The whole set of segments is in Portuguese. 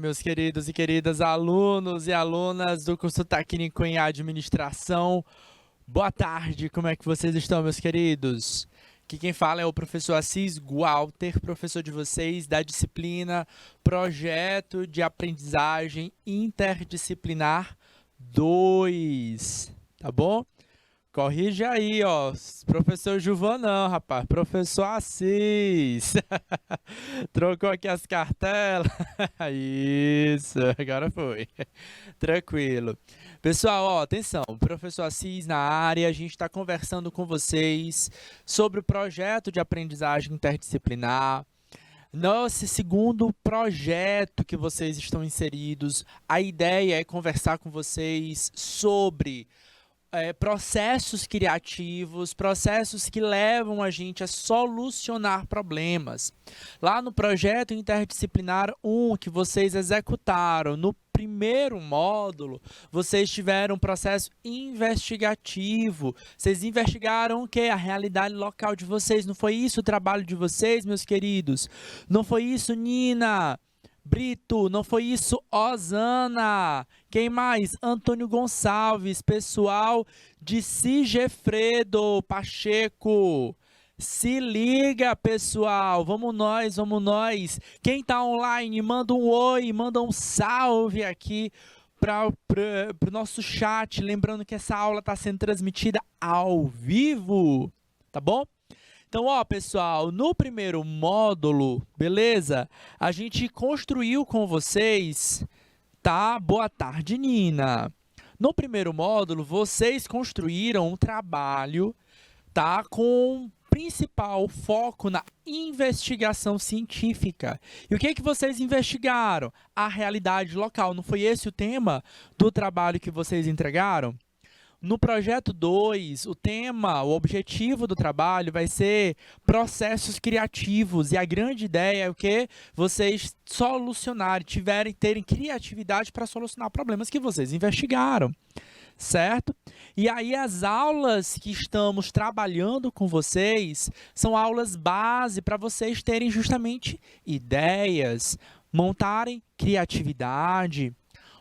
meus queridos e queridas alunos e alunas do curso técnico em administração. Boa tarde, como é que vocês estão, meus queridos? Aqui quem fala é o professor Assis Walter, professor de vocês da disciplina Projeto de Aprendizagem Interdisciplinar 2, tá bom? Corrige aí, ó. Professor Gilvan não, rapaz. Professor Assis. Trocou aqui as cartelas. Isso, agora foi. Tranquilo. Pessoal, ó, atenção. Professor Assis na área. A gente está conversando com vocês sobre o projeto de aprendizagem interdisciplinar. Nosso segundo projeto que vocês estão inseridos. A ideia é conversar com vocês sobre processos criativos, processos que levam a gente a solucionar problemas. Lá no projeto interdisciplinar 1 que vocês executaram, no primeiro módulo, vocês tiveram um processo investigativo. Vocês investigaram o quê? A realidade local de vocês. Não foi isso o trabalho de vocês, meus queridos? Não foi isso, Nina? Brito, não foi isso, Osana? Quem mais? Antônio Gonçalves, pessoal de Sigefredo Pacheco. Se liga, pessoal, vamos nós, vamos nós. Quem tá online, manda um oi, manda um salve aqui para o nosso chat. Lembrando que essa aula está sendo transmitida ao vivo, tá bom? Então, ó, pessoal, no primeiro módulo, beleza? A gente construiu com vocês, tá? Boa tarde, Nina. No primeiro módulo, vocês construíram um trabalho, tá? Com principal foco na investigação científica. E o que vocês investigaram? A realidade local. Não foi esse o tema do trabalho que vocês entregaram? No projeto 2, o tema, o objetivo do trabalho vai ser processos criativos. E a grande ideia é o quê? Vocês solucionarem, terem criatividade para solucionar problemas que vocês investigaram, certo? E aí as aulas que estamos trabalhando com vocês são aulas base para vocês terem justamente ideias, montarem criatividade.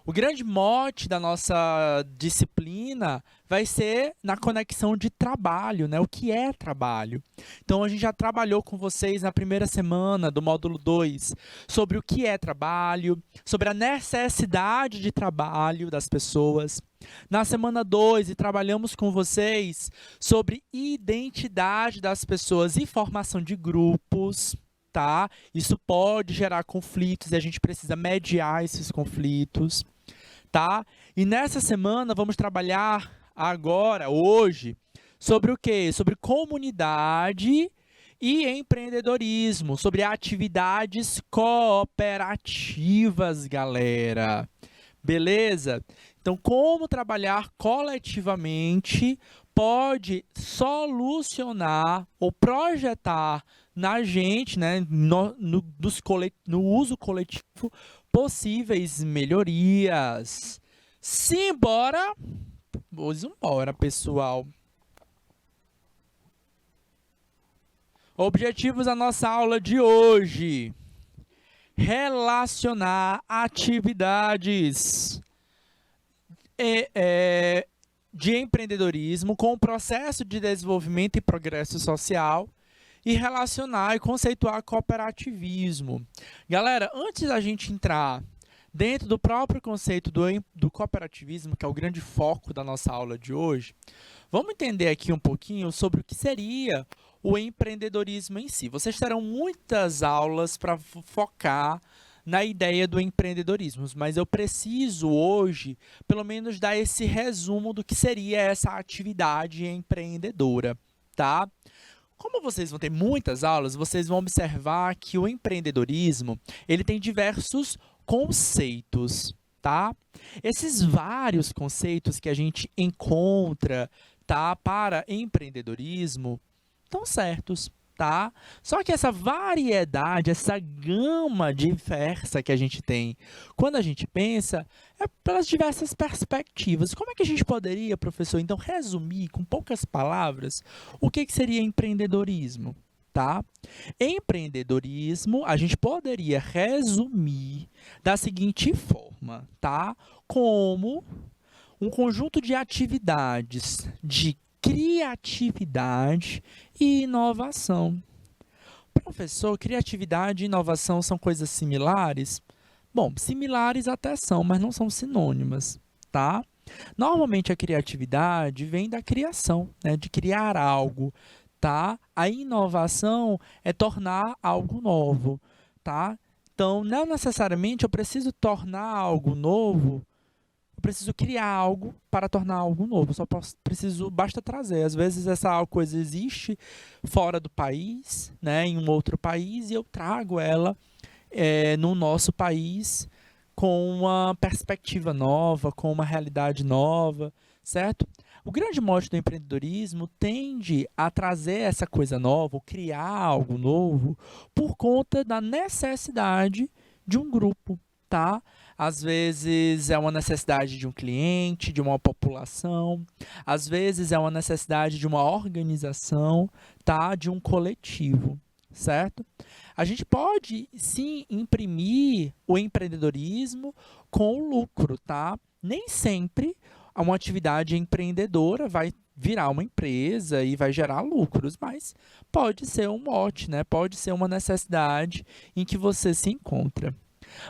O grande mote da nossa disciplina vai ser na conexão de trabalho, né? O que é trabalho? Então, a gente já trabalhou com vocês na primeira semana do módulo 2 sobre o que é trabalho, sobre a necessidade de trabalho das pessoas. Na semana 2, trabalhamos com vocês sobre identidade das pessoas e formação de grupos. Tá? Isso pode gerar conflitos e a gente precisa mediar esses conflitos, tá? E nessa semana vamos trabalhar agora, hoje, sobre o quê? Sobre comunidade e empreendedorismo, sobre atividades cooperativas, galera. Beleza? Então, como trabalhar coletivamente pode solucionar ou projetar na gente, né, no uso coletivo, possíveis melhorias. Simbora! Vamos embora, pessoal. Objetivos da nossa aula de hoje. Relacionar atividades de empreendedorismo com o processo de desenvolvimento e progresso social e relacionar e conceituar cooperativismo. Galera, antes da gente entrar dentro do próprio conceito do cooperativismo, que é o grande foco da nossa aula de hoje, vamos entender aqui um pouquinho sobre o que seria o empreendedorismo em si. Vocês terão muitas aulas para focar na ideia do empreendedorismo, mas eu preciso hoje, pelo menos, dar esse resumo do que seria essa atividade empreendedora, tá? Como vocês vão ter muitas aulas, vocês vão observar que o empreendedorismo, ele tem diversos conceitos, tá? Esses vários conceitos que a gente encontra, tá, para empreendedorismo, estão certos, tá? Só que essa variedade, essa gama diversa que a gente tem, quando a gente pensa, é pelas diversas perspectivas. Como é que a gente poderia, professor, então, resumir com poucas palavras o que seria empreendedorismo? tá? Empreendedorismo, a gente poderia resumir da seguinte forma, tá? Como um conjunto de atividades de criatividade e inovação. Professor, criatividade e inovação são coisas similares? Bom, similares até são, mas não são sinônimas, tá? Normalmente a criatividade vem da criação, né, de criar algo, tá? A inovação é tornar algo novo, tá? Então, não necessariamente eu preciso tornar algo novo, eu preciso criar algo para tornar algo novo, basta trazer. Às vezes essa coisa existe fora do país, né, em um outro país, e eu trago ela no nosso país com uma perspectiva nova, com uma realidade nova, certo? O grande mote do empreendedorismo tende a trazer essa coisa nova, ou criar algo novo, por conta da necessidade de um grupo, tá? Às vezes é uma necessidade de um cliente, de uma população, às vezes é uma necessidade de uma organização, tá? De um coletivo, certo? A gente pode, sim, imprimir o empreendedorismo com o lucro, tá? Nem sempre uma atividade empreendedora vai virar uma empresa e vai gerar lucros, mas pode ser um mote, né? Pode ser uma necessidade em que você se encontra.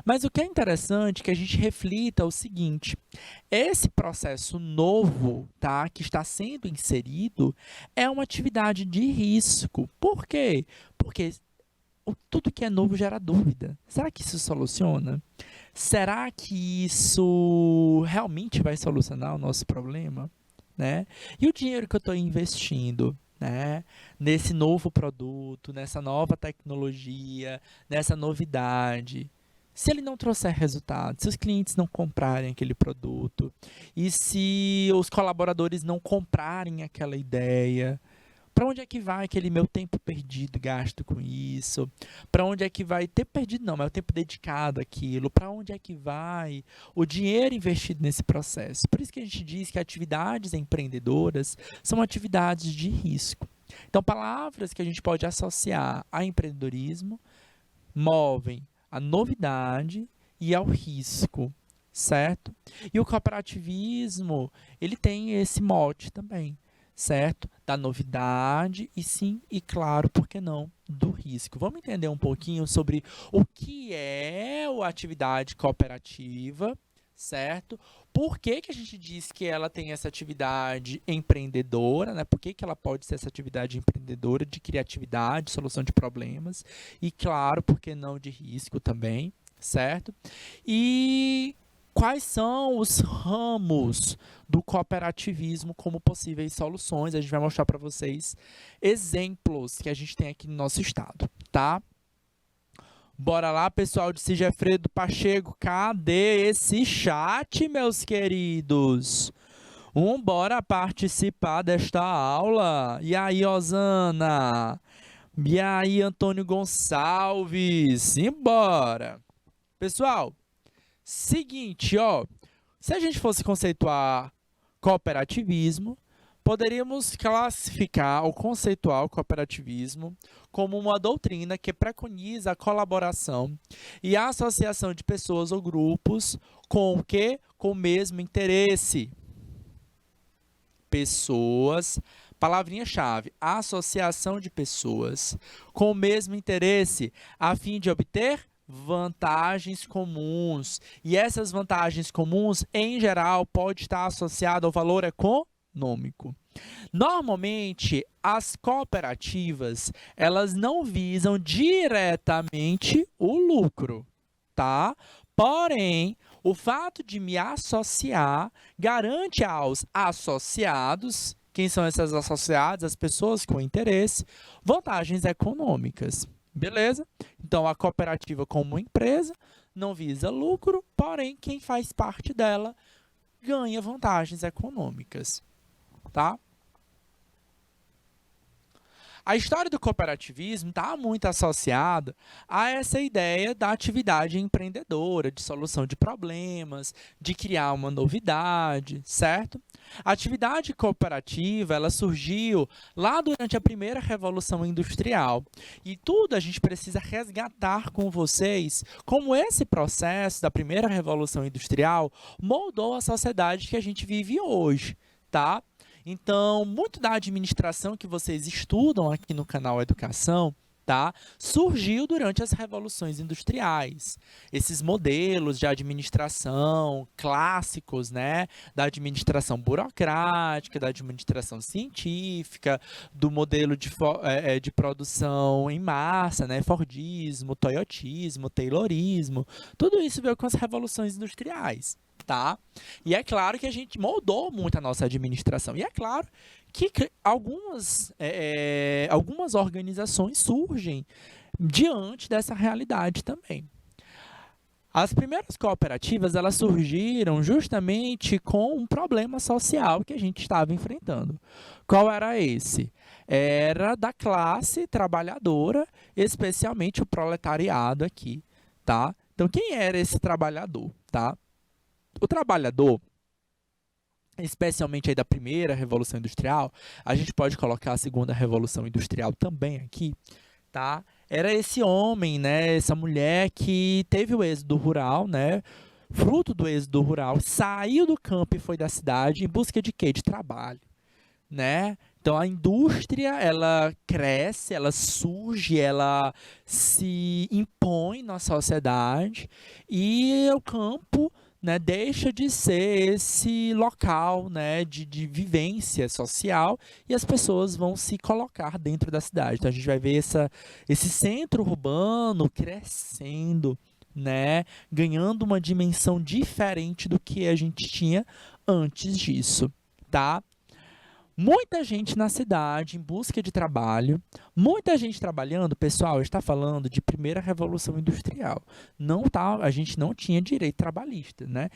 Mas o que é interessante é que a gente reflita o seguinte: esse processo novo, tá, que está sendo inserido, é uma atividade de risco. Por quê? Porque tudo que é novo gera dúvida. Será que isso soluciona? Será que isso realmente vai solucionar o nosso problema? Né? E o dinheiro que eu estou investindo, né, nesse novo produto, nessa nova tecnologia, nessa novidade, se ele não trouxer resultado, se os clientes não comprarem aquele produto, e se os colaboradores não comprarem aquela ideia, para onde é que vai aquele meu tempo perdido, gasto com isso? Para onde é que vai ter perdido? Não, mas o tempo dedicado àquilo. Para onde é que vai o dinheiro investido nesse processo? Por isso que a gente diz que atividades empreendedoras são atividades de risco. Então, palavras que a gente pode associar a empreendedorismo movem a novidade e ao risco, certo? E o cooperativismo, ele tem esse mote também, certo? Da novidade e sim, e claro, por que não, do risco. Vamos entender um pouquinho sobre o que é a atividade cooperativa, certo? Por que que a gente diz que ela tem essa atividade empreendedora, né? Por que que ela pode ser essa atividade empreendedora de criatividade, solução de problemas e, claro, por que não de risco também, certo? E quais são os ramos do cooperativismo como possíveis soluções? A gente vai mostrar para vocês exemplos que a gente tem aqui no nosso estado, tá? Bora lá, pessoal de Sigefredo Pacheco, cadê esse chat, meus queridos? Bora participar desta aula. E aí, Osana? E aí, Antônio Gonçalves? Simbora! Pessoal, seguinte, ó, se a gente fosse conceituar cooperativismo, poderíamos classificar ou conceituar o cooperativismo como uma doutrina que preconiza a colaboração e a associação de pessoas ou grupos com o quê? Com o mesmo interesse. Pessoas, palavrinha-chave, associação de pessoas com o mesmo interesse, a fim de obter vantagens comuns. E essas vantagens comuns, em geral, pode estar associada ao valor econômico. Normalmente, as cooperativas, elas não visam diretamente o lucro, tá? Porém, o fato de me associar garante aos associados, quem são esses associados? As pessoas com interesse, vantagens econômicas. Beleza? Então, a cooperativa como empresa não visa lucro, porém, quem faz parte dela ganha vantagens econômicas, tá? A história do cooperativismo está muito associada a essa ideia da atividade empreendedora, de solução de problemas, de criar uma novidade, certo? A atividade cooperativa, ela surgiu lá durante a primeira Revolução Industrial. E tudo a gente precisa resgatar com vocês como esse processo da primeira Revolução Industrial moldou a sociedade que a gente vive hoje, tá? Então, muito da administração que vocês estudam aqui no canal Educação, tá, surgiu durante as revoluções industriais. Esses modelos de administração clássicos, né, da administração burocrática, da administração científica, do modelo de produção em massa, né, Fordismo, Toyotismo, Taylorismo, tudo isso veio com as revoluções industriais. Tá? E é claro que a gente moldou muito a nossa administração. E é claro que algumas organizações surgem diante dessa realidade também. As primeiras cooperativas, elas surgiram justamente com um problema social que a gente estava enfrentando. Qual era esse? Era da classe trabalhadora, especialmente o proletariado aqui, tá? Então, quem era esse trabalhador, tá? O trabalhador, especialmente aí da primeira Revolução Industrial, a gente pode colocar a segunda Revolução Industrial também aqui, tá? Era esse homem, né, essa mulher que teve o êxodo rural, né, fruto do êxodo rural, saiu do campo e foi da cidade em busca de quê? De trabalho, né? Então, a indústria, ela cresce, ela surge, ela se impõe na sociedade e o campo, né, deixa de ser esse local, né, de vivência social e as pessoas vão se colocar dentro da cidade. Então, a gente vai ver esse centro urbano crescendo, né, ganhando uma dimensão diferente do que a gente tinha antes disso, tá? Muita gente na cidade em busca de trabalho, muita gente trabalhando, pessoal, está falando de primeira Revolução Industrial. A gente não tinha direito trabalhista, né?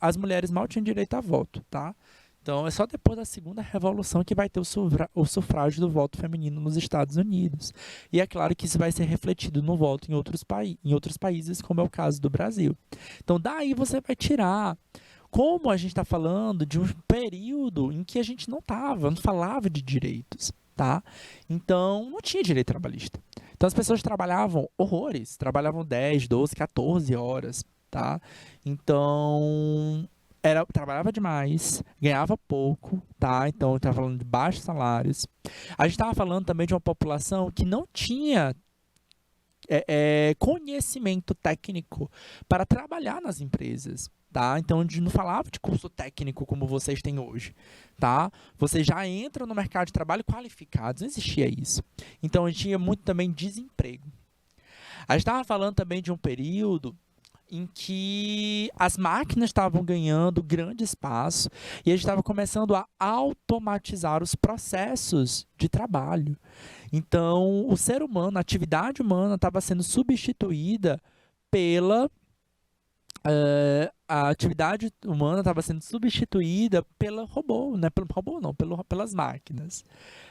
As mulheres mal tinham direito a voto, tá? Então, é só depois da segunda Revolução que vai ter o sufrágio do voto feminino nos Estados Unidos. E é claro que isso vai ser refletido no voto em outros países, como é o caso do Brasil. Então, daí você vai tirar. Como a gente está falando de um período em que a gente não falava de direitos, tá? Então, não tinha direito trabalhista. Então, as pessoas trabalhavam horrores, trabalhavam 10, 12, 14 horas, tá? Então, trabalhava demais, ganhava pouco, tá? Então, estava falando de baixos salários. A gente estava falando também de uma população que não tinha conhecimento técnico para trabalhar nas empresas. Tá? Então, a gente não falava de curso técnico como vocês têm hoje, tá? Vocês já entram no mercado de trabalho qualificados, não existia isso. Então, a gente tinha muito também desemprego. A gente estava falando também de um período em que as máquinas estavam ganhando grande espaço e a gente estava começando a automatizar os processos de trabalho. Então, o ser humano, a atividade humana estava sendo substituída a atividade humana estava sendo substituída pelo robô, né? Pelas máquinas,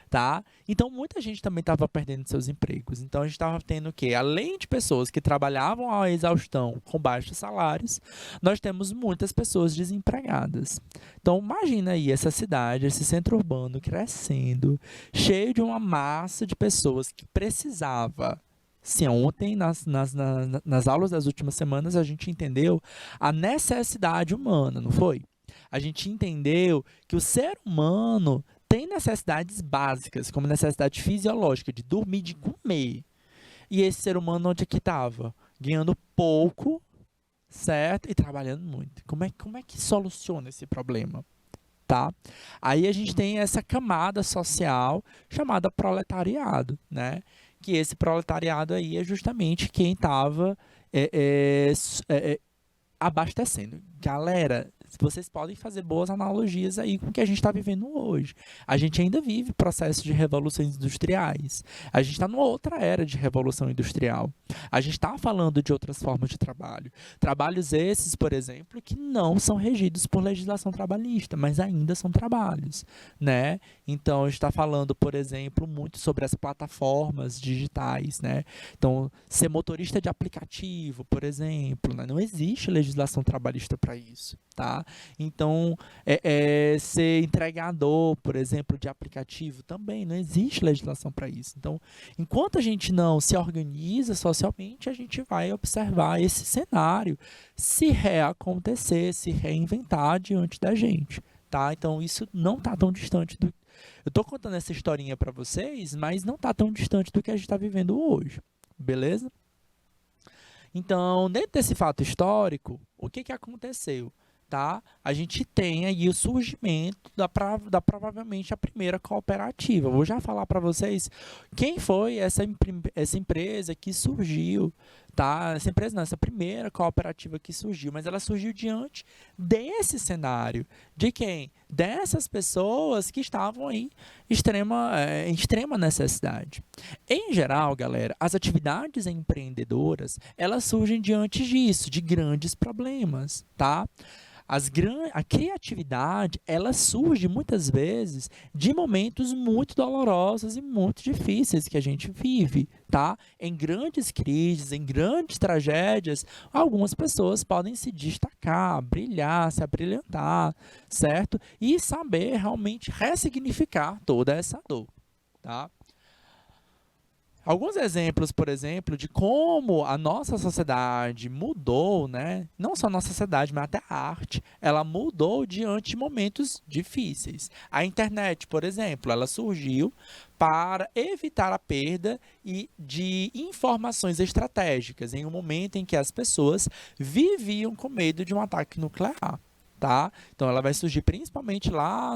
tá? Então, muita gente também estava perdendo seus empregos. Então, a gente estava tendo o quê? Além de pessoas que trabalhavam à exaustão com baixos salários, nós temos muitas pessoas desempregadas. Então, imagina aí essa cidade, esse centro urbano crescendo, cheio de uma massa de pessoas que precisava. Sim, ontem, nas aulas das últimas semanas, a gente entendeu a necessidade humana, não foi? A gente entendeu que o ser humano tem necessidades básicas, como necessidade fisiológica, de dormir, de comer. E esse ser humano onde é que estava? Ganhando pouco, certo? E trabalhando muito. Como é que soluciona esse problema? Tá? Aí a gente tem essa camada social chamada proletariado, né? Que esse proletariado aí é justamente quem estava abastecendo. Galera, vocês podem fazer boas analogias aí com o que a gente está vivendo hoje. A gente ainda vive processo de revoluções industriais. A gente está numa outra era de revolução industrial. A gente está falando de outras formas de trabalho. Trabalhos esses, por exemplo, que não são regidos por legislação trabalhista, mas ainda são trabalhos, né? Então, a gente está falando, por exemplo, muito sobre as plataformas digitais, né? Então, ser motorista de aplicativo, por exemplo, né? Não existe legislação trabalhista para isso, tá? Então, ser entregador, por exemplo, de aplicativo, também não existe legislação para isso. Então, enquanto a gente não se organiza socialmente, a gente vai observar esse cenário se reacontecer, se reinventar diante da gente, tá? Então, isso não está tão distante do... Eu estou contando essa historinha para vocês, mas não está tão distante do que a gente está vivendo hoje, beleza? Então, dentro desse fato histórico, o que aconteceu? Tá? A gente tem aí o surgimento da provavelmente a primeira cooperativa. Vou já falar para vocês quem foi essa empresa que surgiu, tá? Essa empresa não, essa primeira cooperativa que surgiu, mas ela surgiu diante desse cenário. De quem? Dessas pessoas que estavam em extrema necessidade. Em geral, galera, as atividades empreendedoras, elas surgem diante disso, de grandes problemas, tá? A criatividade, ela surge muitas vezes de momentos muito dolorosos e muito difíceis que a gente vive, tá? Em grandes crises, em grandes tragédias, algumas pessoas podem se destacar, brilhar, se abrilhantar, certo? E saber realmente ressignificar toda essa dor, tá? Alguns exemplos, por exemplo, de como a nossa sociedade mudou, né? Não só a nossa sociedade, mas até a arte, ela mudou diante de momentos difíceis. A internet, por exemplo, ela surgiu para evitar a perda de informações estratégicas em um momento em que as pessoas viviam com medo de um ataque nuclear. Tá? Então, ela vai surgir principalmente lá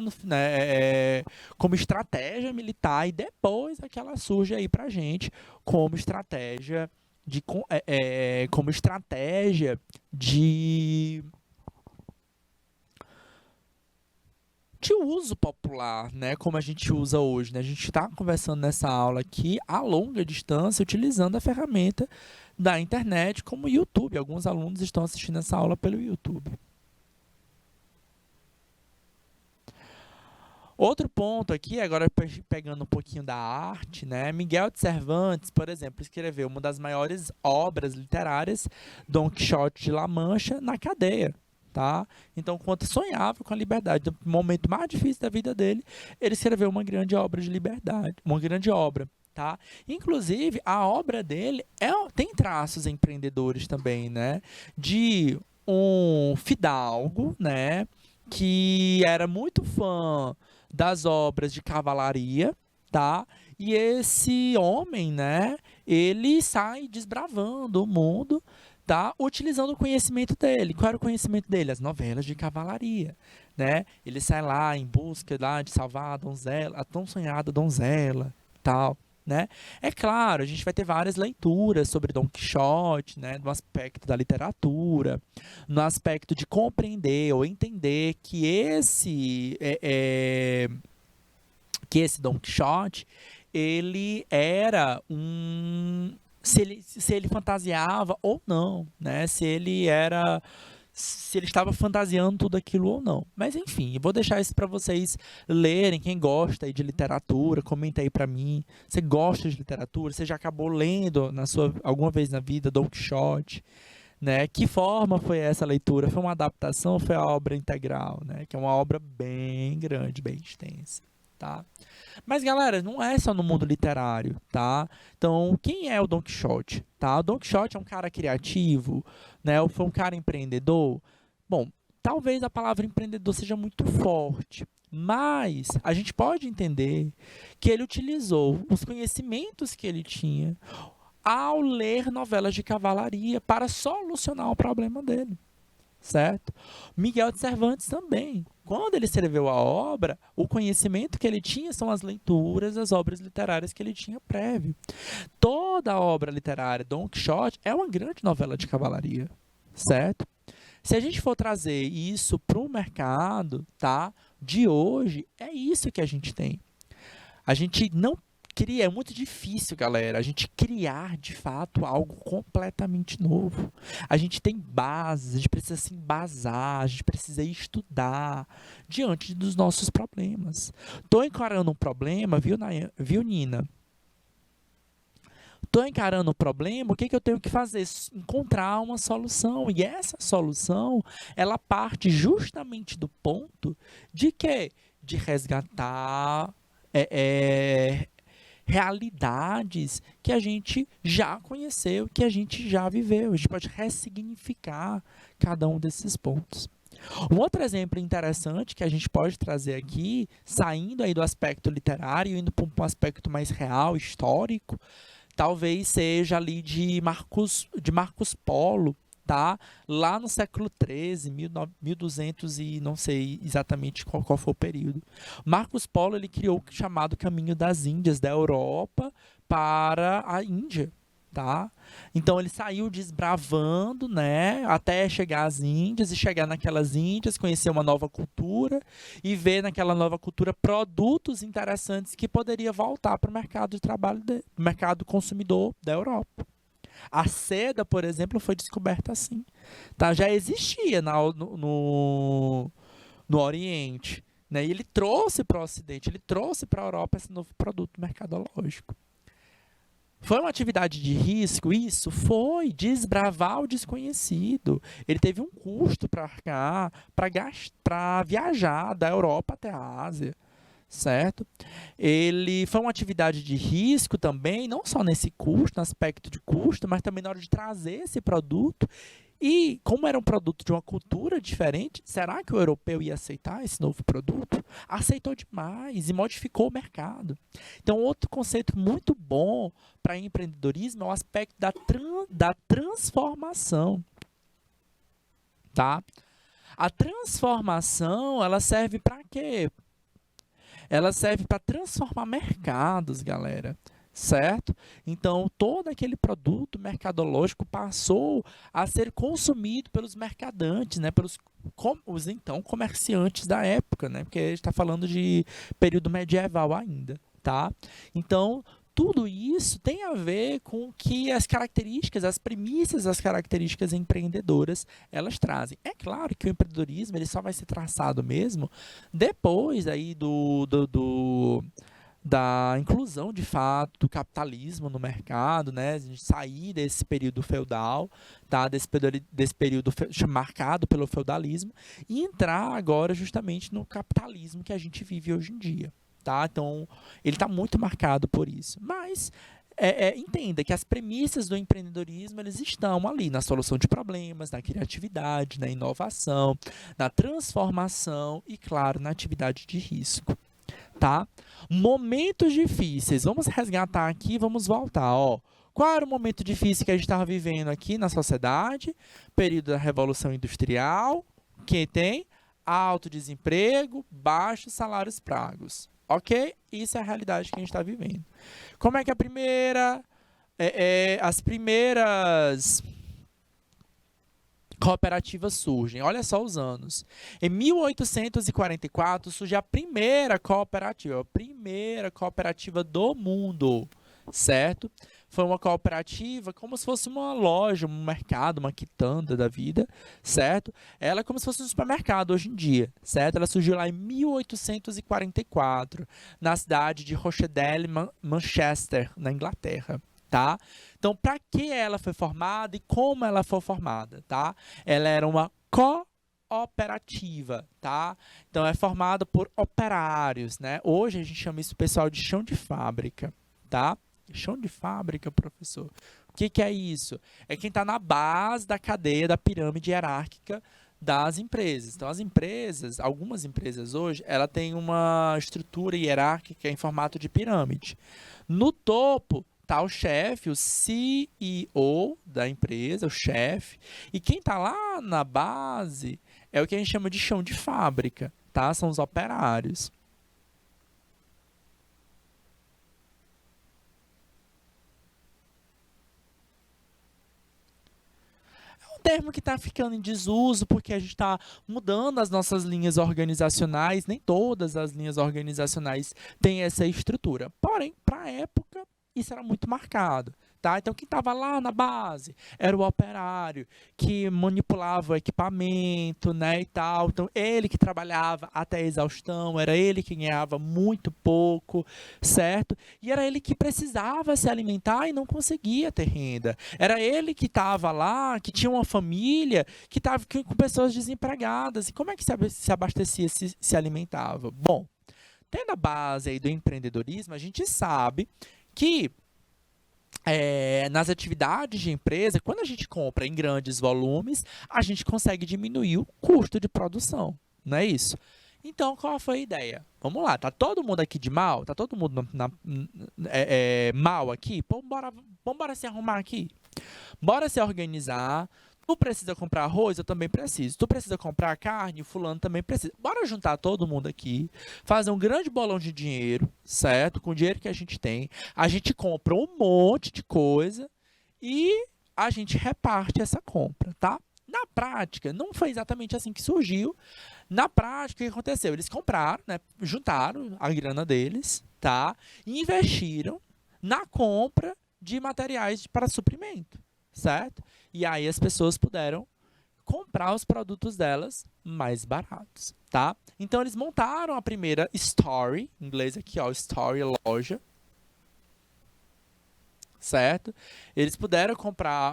como estratégia militar e depois é que ela surge aí para a gente como estratégia de uso popular, né? Como a gente usa hoje, né? A gente está conversando nessa aula aqui a longa distância utilizando a ferramenta da internet como o YouTube. Alguns alunos estão assistindo essa aula pelo YouTube. Outro ponto aqui, agora pegando um pouquinho da arte, né? Miguel de Cervantes, por exemplo, escreveu uma das maiores obras literárias, Dom Quixote de La Mancha, na cadeia, tá? Então, quando sonhava com a liberdade, no momento mais difícil da vida dele, ele escreveu uma grande obra de liberdade, uma grande obra, tá? Inclusive, a obra dele tem traços empreendedores também, né? De um fidalgo, né? Que era muito fã das obras de cavalaria, tá? E esse homem, né, ele sai desbravando o mundo, tá? Utilizando o conhecimento dele. Qual era o conhecimento dele? As novelas de cavalaria, né? Ele sai lá em busca lá, de salvar a donzela, a tão sonhada donzela, tal. Né? É claro, a gente vai ter várias leituras sobre Dom Quixote, né, no aspecto da literatura, no aspecto de compreender ou entender que esse Dom Quixote, ele era se ele fantasiava ou não, né? Se ele estava fantasiando tudo aquilo ou não. Mas enfim, eu vou deixar isso para vocês lerem. Quem gosta aí de literatura, comenta aí para mim. Você gosta de literatura? Você já acabou lendo alguma vez na vida Dom Quixote? Né? Que forma foi essa leitura? Foi uma adaptação ou foi a obra integral? Né? Que é uma obra bem grande, bem extensa. Tá? Mas, galera, não é só no mundo literário, tá? Então, quem é o Dom Quixote? Tá? O Dom Quixote é um cara criativo, né? Ou foi um cara empreendedor? Bom, talvez a palavra empreendedor seja muito forte, mas a gente pode entender que ele utilizou os conhecimentos que ele tinha ao ler novelas de cavalaria para solucionar o problema dele. Certo? Miguel de Cervantes também. Quando ele escreveu a obra, o conhecimento que ele tinha são as leituras, as obras literárias que ele tinha prévio. Toda a obra literária Dom Quixote é uma grande novela de cavalaria, certo? Se a gente for trazer isso para o mercado, tá, de hoje, é isso que a gente tem. A gente não cria, é muito difícil, galera, a gente criar de fato algo completamente novo. A gente tem bases, a gente precisa se embasar, a gente precisa estudar diante dos nossos problemas. Tô encarando um problema, viu, Nina? Tô encarando um problema, o que que eu tenho que fazer? Encontrar uma solução. E essa solução, ela parte justamente do ponto de quê? De resgatar é, é, realidades que a gente já conheceu, que a gente já viveu. A gente pode ressignificar cada um desses pontos. Um outro exemplo interessante que a gente pode trazer aqui, saindo aí do aspecto literário, indo para um aspecto mais real, histórico, talvez seja ali de Marcos Polo, tá? Lá no século XIII, 1200 e não sei exatamente qual foi o período. Marcos Polo ele criou o chamado Caminho das Índias, da Europa para a Índia. Tá? Então ele saiu desbravando, né, até chegar às Índias e chegar naquelas Índias, conhecer uma nova cultura e ver naquela nova cultura produtos interessantes que poderia voltar para o mercado de trabalho, mercado consumidor da Europa. A seda, por exemplo, foi descoberta assim. Tá? Já existia no Oriente. Né? E ele trouxe para o Ocidente, ele trouxe para a Europa esse novo produto mercadológico. Foi uma atividade de risco? Isso foi desbravar o desconhecido. Ele teve um custo para arcar, para viajar da Europa até a Ásia, certo? Ele foi uma atividade de risco também, não só nesse custo, no aspecto de custo, mas também na hora de trazer esse produto. E como era um produto de uma cultura diferente, será que o europeu ia aceitar esse novo produto? Aceitou demais e modificou o mercado. Então, outro conceito muito bom para empreendedorismo é o aspecto da transformação, tá? A transformação, ela serve para quê? Ela serve para transformar mercados, galera. Certo? Então, todo aquele produto mercadológico passou a ser consumido pelos mercadantes, né? Pelos os então comerciantes da época, né? Porque a gente está falando de período medieval ainda, tá? Então, tudo isso tem a ver com que as características, as premissas, as características empreendedoras, elas trazem. É claro que o empreendedorismo ele só vai ser traçado mesmo depois aí da inclusão de fato do capitalismo no mercado, né? A gente sair desse período feudal, tá? Desse período marcado pelo feudalismo e entrar agora justamente no capitalismo que a gente vive hoje em dia, tá? Então, ele está muito marcado por isso. Mas entenda que as premissas do empreendedorismo eles estão ali na solução de problemas, na criatividade, na inovação, na transformação e, claro, na atividade de risco. Tá? Momentos difíceis. Vamos resgatar aqui, vamos voltar. Ó. Qual era o momento difícil que a gente estava vivendo aqui na sociedade? Período da Revolução Industrial, que tem alto desemprego, baixos salários pagos. Ok? Isso é a realidade que a gente está vivendo. Como é que as primeiras cooperativas surgem? Olha só os anos. Em 1844 surge a primeira cooperativa do mundo, certo? Foi uma cooperativa como se fosse uma loja, um mercado, uma quitanda da vida, certo? Ela é como se fosse um supermercado hoje em dia, certo? Ela surgiu lá em 1844, na cidade de Rochdale, Manchester, na Inglaterra. Tá? Então, para que ela foi formada e como ela foi formada, tá? Ela era uma cooperativa, tá? Então, é formada por operários, né? Hoje a gente chama isso pessoal de chão de fábrica, tá? Chão de fábrica, professor. O que que é isso? É quem está na base da cadeia da pirâmide hierárquica das empresas. Então, as empresas, algumas empresas hoje, ela tem uma estrutura hierárquica em formato de pirâmide. No topo tá o chefe, o CEO da empresa, o chefe, e quem está lá na base é o que a gente chama de chão de fábrica, tá? São os operários. termo que está ficando em desuso porque a gente está mudando as nossas linhas organizacionais, nem todas as linhas organizacionais têm essa estrutura. Porém, para a época, isso era muito marcado. Tá? Então, quem estava lá na base era o operário que manipulava o equipamento, né, e tal. Então, ele que trabalhava até a exaustão, era ele que ganhava muito pouco, certo? E era ele que precisava se alimentar e não conseguia ter renda. Era ele que estava lá, que tinha uma família, que estava com pessoas desempregadas. E como é que se abastecia, se alimentava? Bom, tendo a base aí do empreendedorismo, a gente sabe que nas atividades de empresa, quando a gente compra em grandes volumes, a gente consegue diminuir o custo de produção, não é isso? Então, qual foi a ideia? Vamos lá, tá todo mundo aqui de mal? Tá todo mundo mal aqui? Pô, bora se arrumar aqui. Bora se organizar. Tu precisa comprar arroz? Eu também preciso. Tu precisa comprar carne? O fulano também precisa. Bora juntar todo mundo aqui, fazer um grande bolão de dinheiro, certo? Com o dinheiro que a gente tem. A gente compra um monte de coisa e a gente reparte essa compra, tá? Na prática, não foi exatamente assim que surgiu. Na prática, o que aconteceu? Eles compraram, né? Juntaram a grana deles, tá? E investiram na compra de materiais para suprimento, certo? E aí as pessoas puderam comprar os produtos delas mais baratos, tá? Então eles montaram a primeira Story, em inglês aqui, ó, Story loja, certo? Eles puderam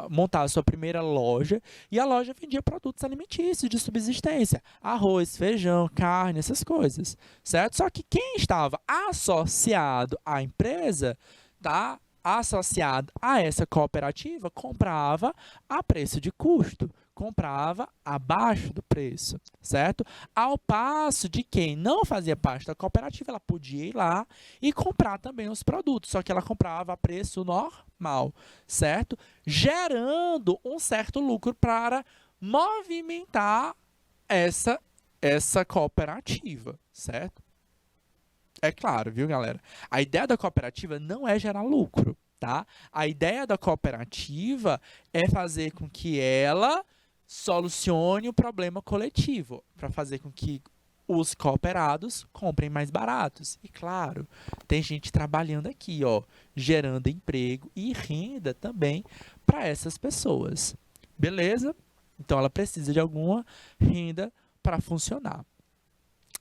montar a sua primeira loja e a loja vendia produtos alimentícios de subsistência, arroz, feijão, carne, essas coisas, certo? Só que quem estava associado à empresa, tá? Associado a essa cooperativa, comprava a preço de custo, comprava abaixo do preço, certo? Ao passo de quem não fazia parte da cooperativa, ela podia ir lá e comprar também os produtos, só que ela comprava a preço normal, certo? Gerando um certo lucro para movimentar essa cooperativa, certo? É claro, viu, galera? A ideia da cooperativa não é gerar lucro, tá? A ideia da cooperativa é fazer com que ela solucione o problema coletivo, para fazer com que os cooperados comprem mais baratos. E claro, tem gente trabalhando aqui, ó, gerando emprego e renda também para essas pessoas. Beleza? Então ela precisa de alguma renda para funcionar.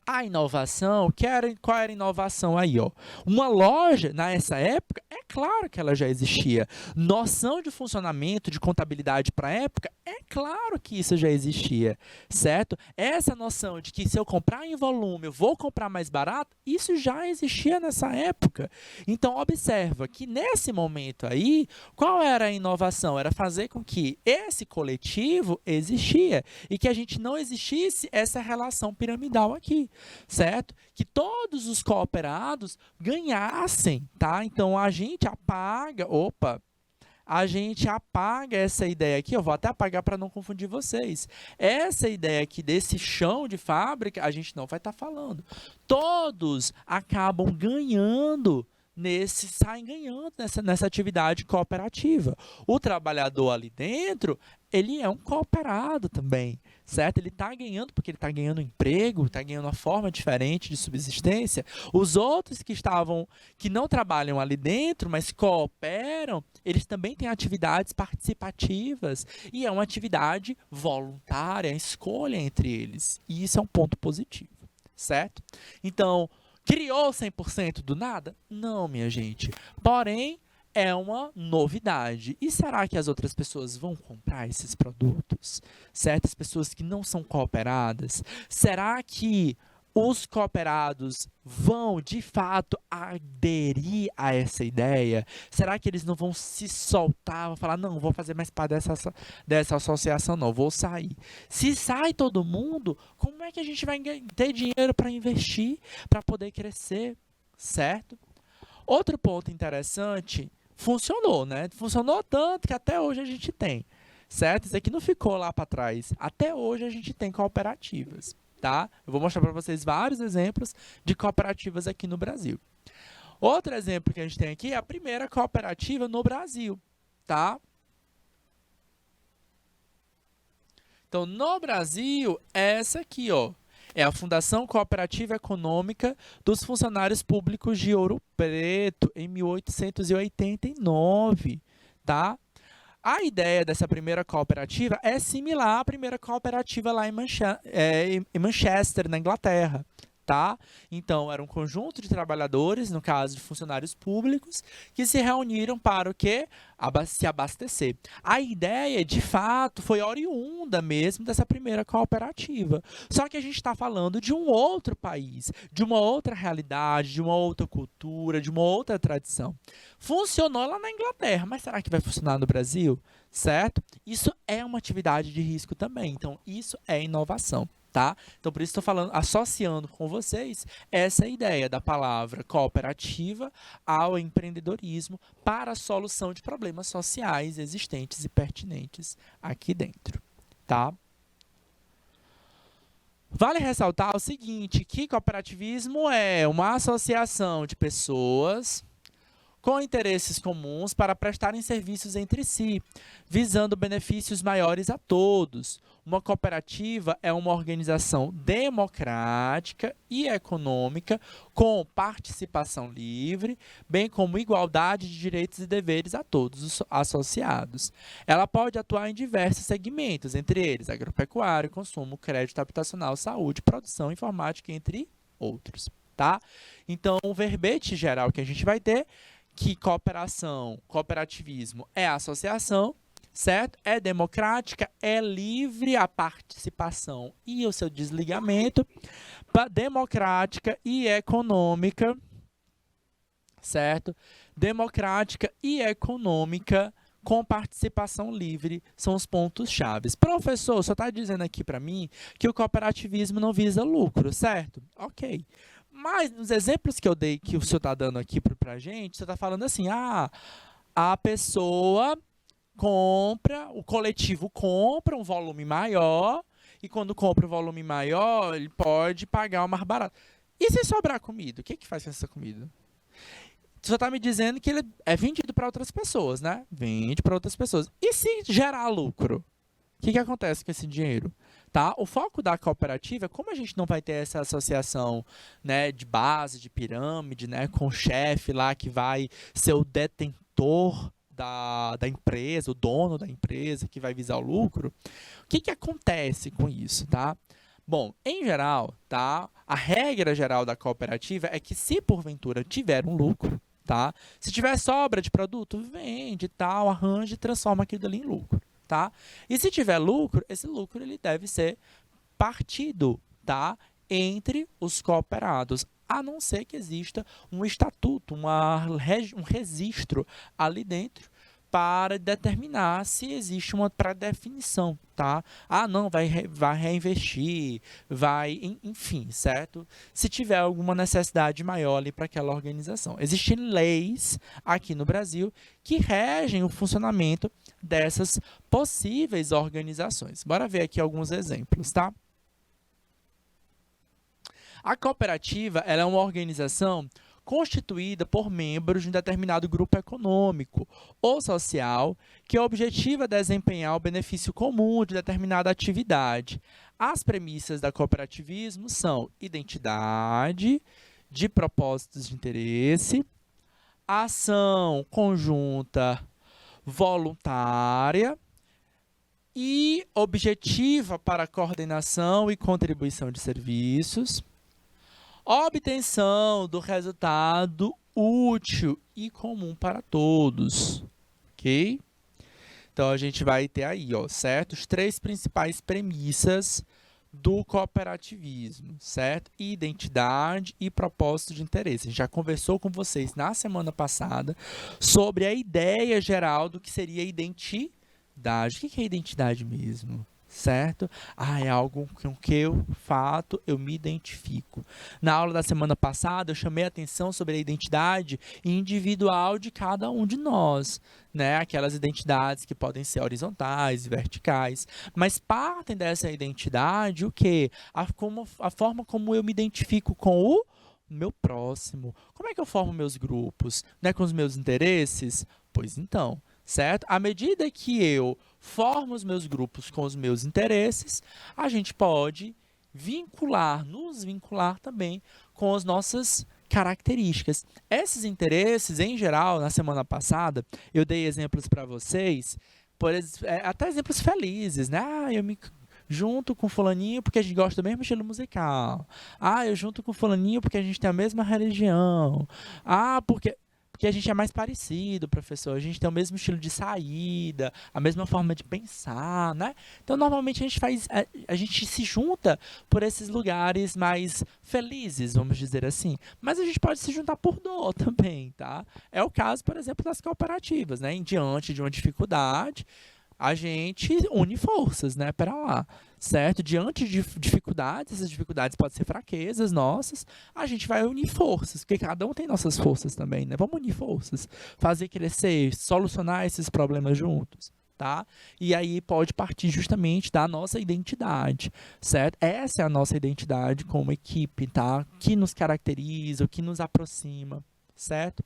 A inovação, qual era a inovação aí, ó? Uma loja, nessa época, é claro que ela já existia. Noção de funcionamento, de contabilidade para a época, é claro que isso já existia, certo? Essa noção de que se eu comprar em volume, eu vou comprar mais barato, isso já existia nessa época. Então, observa que nesse momento aí, qual era a inovação? Era fazer com que esse coletivo existia e que a gente não existisse essa relação piramidal aqui, certo? Que todos os cooperados ganhassem, tá? Então, a gente apaga essa ideia aqui, eu vou até apagar para não confundir vocês. Essa ideia aqui desse chão de fábrica, a gente não vai estar falando. Todos acabam ganhando saem ganhando nessa atividade cooperativa. O trabalhador ali dentro, ele é um cooperado também, certo? Ele está ganhando porque ele está ganhando emprego, está ganhando uma forma diferente de subsistência. Os outros que não trabalham ali dentro, mas cooperam, eles também têm atividades participativas e é uma atividade voluntária, a escolha entre eles. E isso é um ponto positivo, certo? Então, criou 100% do nada? Não, minha gente. Porém, é uma novidade. E será que as outras pessoas vão comprar esses produtos? Certas pessoas que não são cooperadas? Será que os cooperados vão, de fato, aderir a essa ideia? Será que eles não vão se soltar, vão falar, não vou fazer mais parte dessa associação, não, vou sair? Se sai todo mundo, como é que a gente vai ter dinheiro para investir, para poder crescer, certo? Outro ponto interessante, funcionou, né? Funcionou tanto que até hoje a gente tem, certo? Isso aqui não ficou lá para trás. Até hoje a gente tem cooperativas, tá? Eu vou mostrar para vocês vários exemplos de cooperativas aqui no Brasil. Outro exemplo que a gente tem aqui é a primeira cooperativa no Brasil, tá? Então, no Brasil, essa aqui, ó, é a Fundação Cooperativa Econômica dos Funcionários Públicos de Ouro Preto, em 1889, tá? A ideia dessa primeira cooperativa é similar à primeira cooperativa lá em Manchester, na Inglaterra, tá? Então, era um conjunto de trabalhadores, no caso de funcionários públicos, que se reuniram para o quê? Se abastecer. A ideia, de fato, foi oriunda mesmo dessa primeira cooperativa. Só que a gente está falando de um outro país, de uma outra realidade, de uma outra cultura, de uma outra tradição. Funcionou lá na Inglaterra, mas será que vai funcionar no Brasil? Certo? Isso é uma atividade de risco também. Então, isso é inovação. Tá? Então, por isso estou falando, associando com vocês essa ideia da palavra cooperativa ao empreendedorismo para a solução de problemas sociais existentes e pertinentes aqui dentro, tá? Vale ressaltar o seguinte, que cooperativismo é uma associação de pessoas com interesses comuns para prestarem serviços entre si, visando benefícios maiores a todos. Uma cooperativa é uma organização democrática e econômica com participação livre, bem como igualdade de direitos e deveres a todos os associados. Ela pode atuar em diversos segmentos, entre eles agropecuário, consumo, crédito habitacional, saúde, produção, informática, entre outros. Tá? Então, o verbete geral que a gente vai ter que cooperação, cooperativismo é associação, certo? É democrática, é livre a participação e o seu desligamento, democrática e econômica, certo? Democrática e econômica com participação livre são os pontos chaves. Professor, só está dizendo aqui para mim que o cooperativismo não visa lucro, certo? Ok. Mas nos exemplos que eu dei, que o senhor está dando aqui para a gente, você está falando assim, a pessoa compra, o coletivo compra um volume maior, e quando compra um volume maior, ele pode pagar o mais barato. E se sobrar comida? O que que faz com essa comida? Você está me dizendo que ele é vendido para outras pessoas, né? Vende para outras pessoas. E se gerar lucro? O que que acontece com esse dinheiro? Tá? O foco da cooperativa, como a gente não vai ter essa associação, né, de base, de pirâmide, né, com o chefe lá que vai ser o detentor da empresa, o dono da empresa que vai visar o lucro, o que que acontece com isso, tá? Bom, em geral, tá, a regra geral da cooperativa é que se porventura tiver um lucro, tá, se tiver sobra de produto, vende, tal, arranja e transforma aquilo ali em lucro. Tá? E se tiver lucro, esse lucro ele deve ser partido, tá? Entre os cooperados, a não ser que exista um estatuto, um registro ali dentro para determinar se existe uma pré-definição, tá? Ah, não, vai reinvestir, enfim, certo? Se tiver alguma necessidade maior ali para aquela organização. Existem leis aqui no Brasil que regem o funcionamento dessas possíveis organizações. Bora ver aqui alguns exemplos, tá? A cooperativa ela é uma organização constituída por membros de um determinado grupo econômico ou social que objetiva desempenhar o benefício comum de determinada atividade. As premissas da cooperativismo são identidade, de propósitos de interesse, ação conjunta voluntária e objetiva para coordenação e contribuição de serviços, obtenção do resultado útil e comum para todos, ok? Então, a gente vai ter aí, ó, certo? Os três principais premissas do cooperativismo, certo? Identidade e propósito de interesse. A gente já conversou com vocês na semana passada sobre a ideia geral do que seria identidade. O que é identidade mesmo? Certo? É algo com que eu me identifico. Na aula da semana passada, eu chamei a atenção sobre a identidade individual de cada um de nós, né? Aquelas identidades que podem ser horizontais e verticais, mas partem dessa identidade o quê? A forma como eu me identifico com o meu próximo. Como é que eu formo meus grupos? Né? Com os meus interesses? Pois então, certo? À medida que eu formo os meus grupos com os meus interesses, a gente pode nos vincular também com as nossas características. Esses interesses, em geral, na semana passada, eu dei exemplos para vocês, até exemplos felizes, né? Eu me junto com fulaninho porque a gente gosta do mesmo estilo musical. Eu junto com fulaninho porque a gente tem a mesma religião. Porque a gente é mais parecido, professor. A gente tem o mesmo estilo de saída, a mesma forma de pensar, né? Então, normalmente a gente se junta por esses lugares mais felizes, vamos dizer assim. Mas a gente pode se juntar por dor também, tá? É o caso, por exemplo, das cooperativas, né? Diante de uma dificuldade, a gente une forças, né? Pera lá, certo? Diante de dificuldades, essas dificuldades podem ser fraquezas nossas, a gente vai unir forças, porque cada um tem nossas forças também, né? Vamos unir forças, fazer crescer, solucionar esses problemas juntos, tá? E aí pode partir justamente da nossa identidade, certo? Essa é a nossa identidade como equipe, tá? Que nos caracteriza, o que nos aproxima, certo?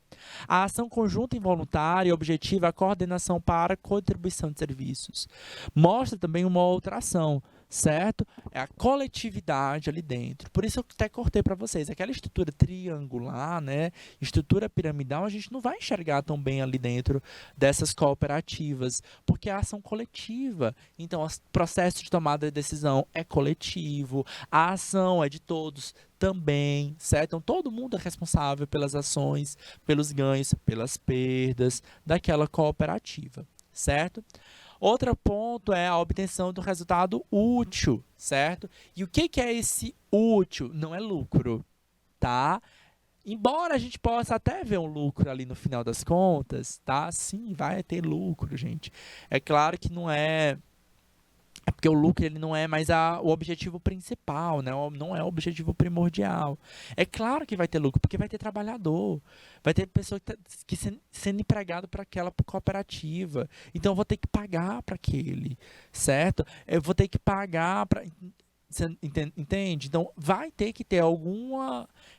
A ação conjunta involuntária e objetiva é a coordenação para a contribuição de serviços. Mostra também uma outra ação, certo? É a coletividade ali dentro. Por isso eu até cortei para vocês. Aquela estrutura triangular, né? Estrutura piramidal, a gente não vai enxergar tão bem ali dentro dessas cooperativas, porque é a ação coletiva. Então, o processo de tomada de decisão é coletivo, a ação é de todos também, certo? Então, todo mundo é responsável pelas ações, pelos ganhos, pelas perdas daquela cooperativa, certo? Outro ponto é a obtenção do resultado útil, certo? E o que é esse útil? Não é lucro, tá? Embora a gente possa até ver um lucro ali no final das contas, tá? Sim, vai ter lucro, gente. É claro que não é porque o lucro ele não é mais o objetivo principal, né? Não é o objetivo primordial. É claro que vai ter lucro, porque vai ter trabalhador, vai ter pessoa sendo empregado para aquela cooperativa. Então eu vou ter que pagar para aquele, certo? Eu vou ter que pagar para. Você entende? Então, vai ter que ter algum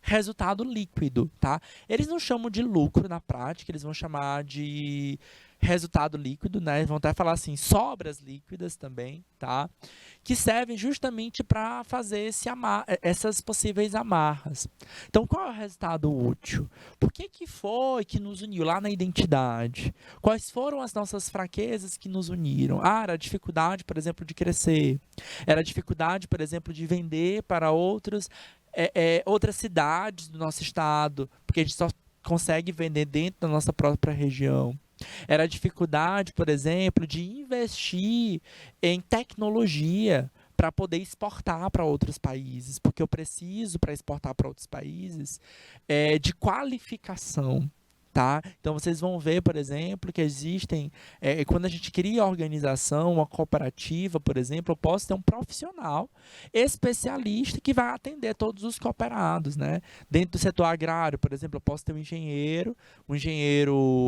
resultado líquido, tá? Eles não chamam de lucro na prática, eles vão chamar de resultado líquido, né? Eles vão até falar assim, sobras líquidas também, tá? Que servem justamente para fazer essas possíveis amarras. Então, qual é o resultado útil? Por que foi que nos uniu lá na identidade? Quais foram as nossas fraquezas que nos uniram? Era a dificuldade, por exemplo, de crescer. Era a dificuldade, por exemplo, de vender para outras cidades do nosso estado, porque a gente só consegue vender dentro da nossa própria região. Era a dificuldade, por exemplo, de investir em tecnologia para poder exportar para outros países, porque eu preciso, para exportar para outros países, de qualificação. Tá? Então, vocês vão ver, por exemplo, que existem, quando a gente cria a organização, uma cooperativa, por exemplo, eu posso ter um profissional especialista que vai atender todos os cooperados, né? Dentro do setor agrário, por exemplo, eu posso ter um engenheiro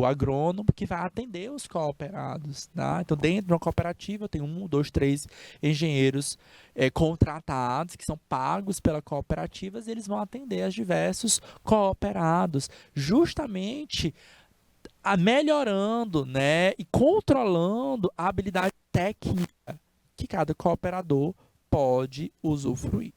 agrônomo que vai atender os cooperados, tá? Então, dentro de uma cooperativa, eu tenho 1, 2, 3 engenheiros contratados, que são pagos pela cooperativa, e eles vão atender as diversos cooperados, justamente melhorando, né, e controlando a habilidade técnica que cada cooperador pode usufruir.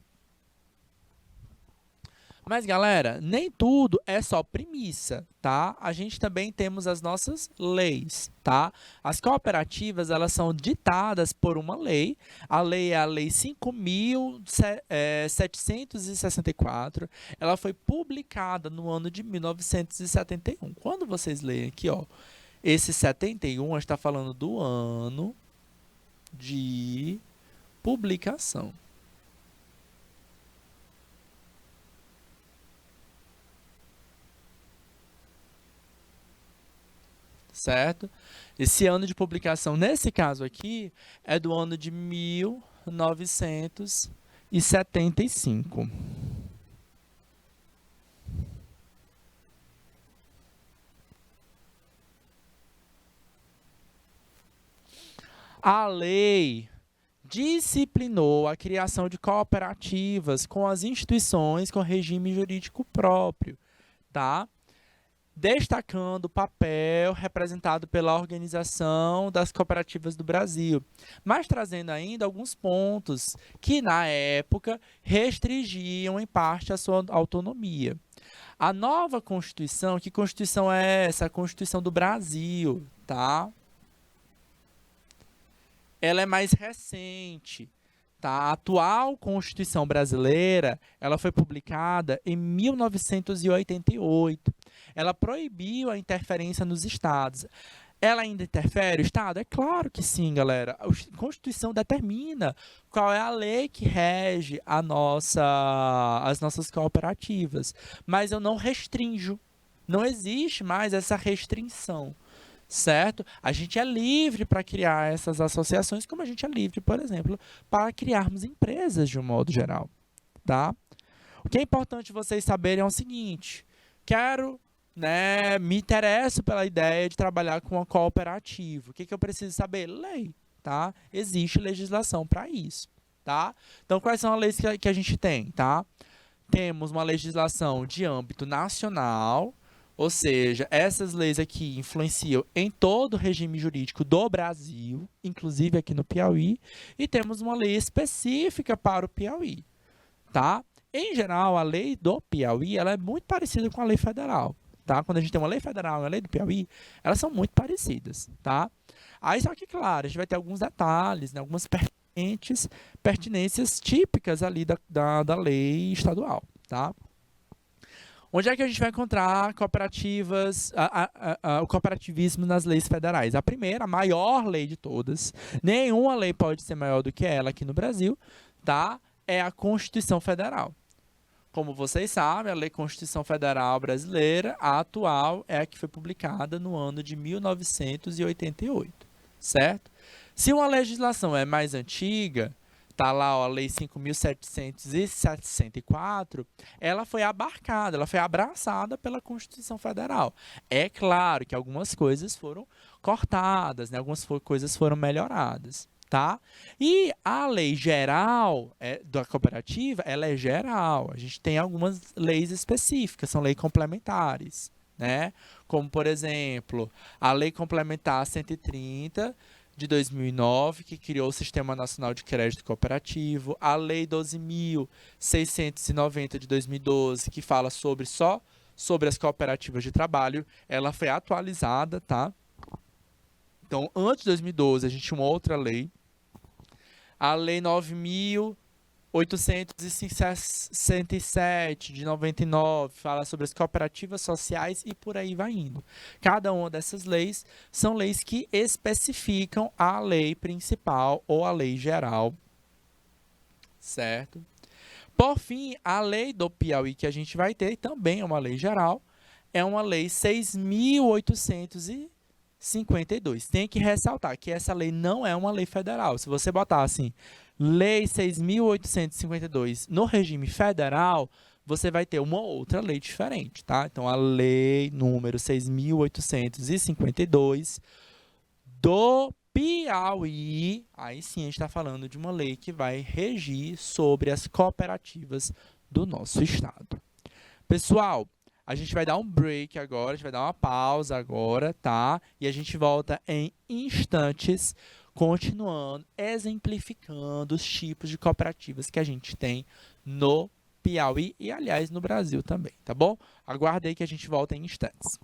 Mas, galera, nem tudo é só premissa, tá? A gente também temos as nossas leis, tá? As cooperativas, elas são ditadas por uma lei. A lei é a Lei 5.764. Ela foi publicada no ano de 1971. Quando vocês leem aqui, ó, esse 71, a gente está falando do ano de publicação. Certo? Esse ano de publicação, nesse caso aqui, é do ano de 1975. A lei disciplinou a criação de cooperativas com as instituições com regime jurídico próprio, tá? destacando o papel representado pela Organização das Cooperativas do Brasil, mas trazendo ainda alguns pontos que, na época, restringiam em parte a sua autonomia. A nova Constituição, que Constituição é essa? A Constituição do Brasil, tá? Ela é mais recente, tá? A atual Constituição brasileira, ela foi publicada em 1988. Ela proibiu a interferência nos estados. Ela ainda interfere o Estado? É claro que sim, galera. A Constituição determina qual é a lei que rege as nossas cooperativas. Mas eu não restringo. Não existe mais essa restrição, certo? A gente é livre para criar essas associações, como a gente é livre, por exemplo, para criarmos empresas de um modo geral, tá? O que é importante vocês saberem é o seguinte: me interesso pela ideia de trabalhar com uma cooperativa. O que eu preciso saber? Lei, tá? Existe legislação para isso, tá? Então, quais são as leis que a gente tem, tá? Temos uma legislação de âmbito nacional, ou seja, essas leis aqui influenciam em todo o regime jurídico do Brasil, inclusive aqui no Piauí, e temos uma lei específica para o Piauí, tá? Em geral, a lei do Piauí, ela é muito parecida com a lei federal, tá? Quando a gente tem uma lei federal e uma lei do Piauí, elas são muito parecidas, tá? Aí, só que, claro, a gente vai ter alguns detalhes, né? Algumas pertinências típicas ali da lei estadual, tá? Onde é que a gente vai encontrar cooperativas, o cooperativismo nas leis federais? A primeira, a maior lei de todas, nenhuma lei pode ser maior do que ela aqui no Brasil, tá? É a Constituição Federal. Como vocês sabem, a Lei Constituição Federal Brasileira, a atual, é a que foi publicada no ano de 1988, certo? Se uma legislação é mais antiga, tá lá, ó, a Lei 5.764, ela foi abarcada, ela foi abraçada pela Constituição Federal. É claro que algumas coisas foram cortadas, né? Algumas coisas foram melhoradas, tá? E a lei geral da cooperativa, ela é geral. A gente tem algumas leis específicas, são leis complementares, né? Como, por exemplo, a Lei Complementar 130 de 2009, que criou o Sistema Nacional de Crédito Cooperativo, a Lei 12.690 de 2012, que fala só sobre as cooperativas de trabalho, ela foi atualizada, tá? Então, antes de 2012, a gente tinha uma outra lei, a Lei 9.867 de 99, fala sobre as cooperativas sociais e por aí vai indo. Cada uma dessas leis são leis que especificam a lei principal ou a lei geral, certo? Por fim, a lei do Piauí que a gente vai ter também é uma lei geral, é uma lei 6.852. Tem que ressaltar que essa lei não é uma lei federal. Se você botar assim, Lei 6.852 no regime federal, você vai ter uma outra lei diferente, tá? Então, a lei número 6.852 do Piauí, aí sim a gente está falando de uma lei que vai regir sobre as cooperativas do nosso estado. Pessoal, a gente vai dar um break agora, a gente vai dar uma pausa agora, tá? E a gente volta em instantes, continuando, exemplificando os tipos de cooperativas que a gente tem no Piauí e, aliás, no Brasil também, tá bom? Aguarde aí que a gente volta em instantes.